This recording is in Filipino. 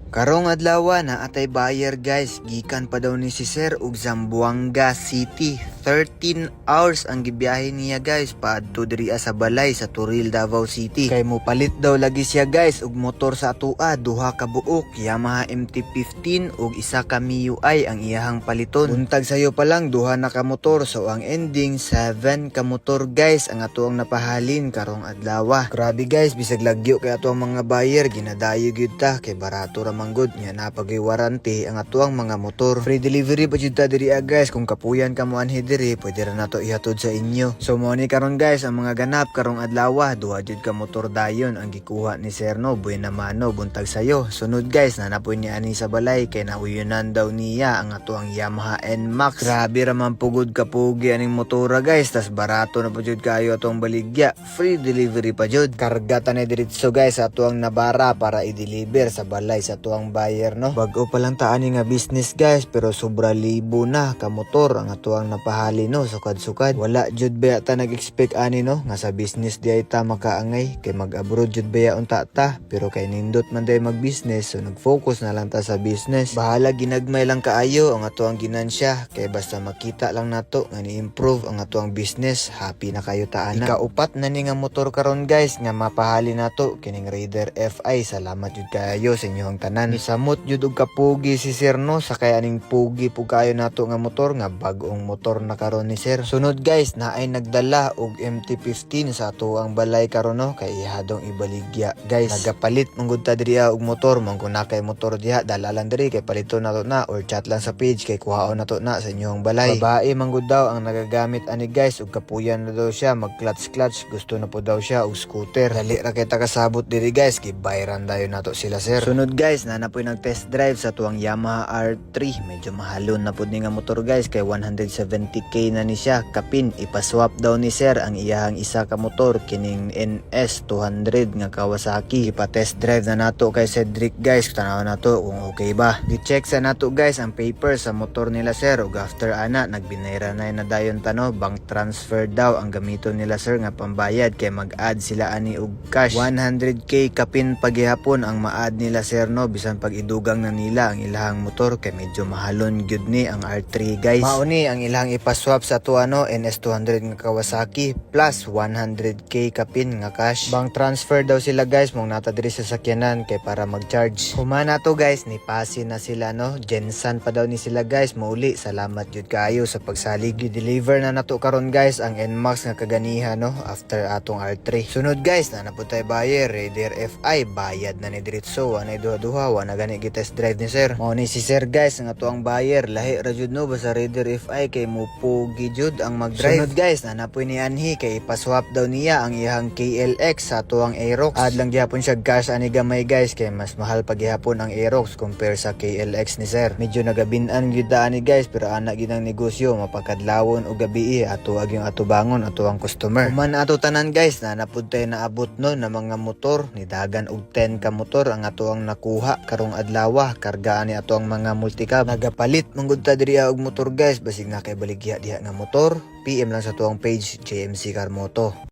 Karong adlaw na atay buyer guys, gikan pa daw ni si Sir ug Zamboanga City. 13 hours ang gibiyahe niya guys paadto diri sa balay sa Turil, Davao City. Kay mo palit daw lagi siya guys og motor sa atua, duha ka buok Yamaha MT-15 ug isa ka MIUI ang iyahang paliton. Buntag sayo pa lang duha na ka motor, so ang ending 7 ka motor guys ang atuang napahalin karong adlaw. Grabe guys, bisag lagyo kay atuang mga buyer, ginadayo gyud ta kay barato ra manggod nya napagay warranty ang atuang mga motor. Free delivery pa jud ta diri guys, kung kapuyan ka mo anhi diri pwede ra nato ihatod sa inyo. So mo ni karon guys ang mga ganap karong adlaw, duha jud ka motor dayon ang gikuha ni Sir no buena mano buntag sayo. Sunod guys nanapoy ni ani sa balay kay nauyunan daw niya ang atuang Yamaha NMAX. Grabe ra man pugod ka pugi aning motora guys, tas barato na pa jud kayo atong baligya. Free delivery pa jud. Karga ta na diretso guys sa atuang Nabara para i-deliver sa balay sa atuang buyer no. Bag-o pa lang ta ani nga business guys, pero sobra libo na ka motor ang atuang napahali no, sukad-sukad. Wala jud ba ta nag-expect ani no nga sa business di ay ta makaangay kay mag-abroad jud ba unta ta, pero kay nindot man day mag-business so nag-focus na lang ta sa business. Bahala ginagmay lang kaayo ang atuang ginansya kay basta makita lang nato nga ni-improve ang atuang business, happy na kayo ta ana. Ikaupat na ni nga motor karon guys nga mapahali nato kining Raider FI. Salamat jud kayo sa inyong tanan. Nisamot jud og kapugi si Sir no, sakay aning pugi po kayo nato nga motor nga bag-ong motor na karon ni Sir. Sunod guys na ay nagdala og MT-15 sa ato ang balay karon no, kay ihadong ibaligya guys. Nagapalit manggod ta diri og motor, mangko na kay motor diha dala lang diri kay palito nato na or chat lang sa page kay kuhaon nato na sa inyong balay. Babae manggod daw ang nagagamit ani guys ug kapuyan na daw siya mag clutch gusto na po daw siya og scooter. Dali ra kay ta kasabot diri guys kay bayran dayon nato sila Sir. Sunod guys na napoy nag test drive sa tuwang Yamaha R3. Medyo mahalon na pud ni nga motor guys kay 170k na ni siya. Kapin ipaswap daw ni Sir ang iyahang isa ka motor kining NS 200 nga Kawasaki. Ipa test drive na nato kay Cedric guys, tanaw nato kung okay ba. Gi-check sa nato guys ang paper sa motor nila Sir ug after ana nagbinayra na dayon tano, bank transfer daw ang gamiton nila Sir nga pambayad kay mag-add sila ani og cash. 100k kapin paghihapon ang ma-add nila Sir no, bisan pag idugang na nila ang ilahang motor kay medyo mahalon gyud ni ang R3 guys. Mauni ang ilahang ipaswap sa to ano NS200 nga Kawasaki plus 100k kapin nga cash. Bank transfer daw sila guys mong nata diri sa sakyanan kay para mag-charge. Humana to guys ni pasin na sila no, Jensan pa daw ni sila guys. Mauli salamat jud kayo sa pagsalig. Deliver na nato karon guys ang NMAX nga kaganihan no after atong R3. Sunod guys na naputay buyer Raider FI, bayad na ni diretso wa na duha-duha wa na gani gi-test drive ni Sir. Mao ni si Sir guys nga atuang buyer, lahi ra jud no basta Raider FI kay mo pugi jud ang mag-drive. Sunod guys na napoy ni anhi kay ipaswap daw niya ang iyang KLX sa atuang Aerox. Add lang gyapon siya cash ani gamay guys kay mas mahal pa gyapon ang Aerox compare sa KLX ni Sir. Medyo nagabin-an gyud ani guys, pero ana gyud ang negosyo mapakadlawon og gabi ato ag yung atubangon ato ang customer. Human ato tanan guys na napud tay naabot no na mga motor ni dagan og 10 ka motor ang ato ang nakuha karong adlaw. Kargaan ni ato ang mga multicab. Nagapalit manggod ta diri og motor guys, basig na kay baligya diha nga motor. PM lang sa tuang page JMC Car Moto.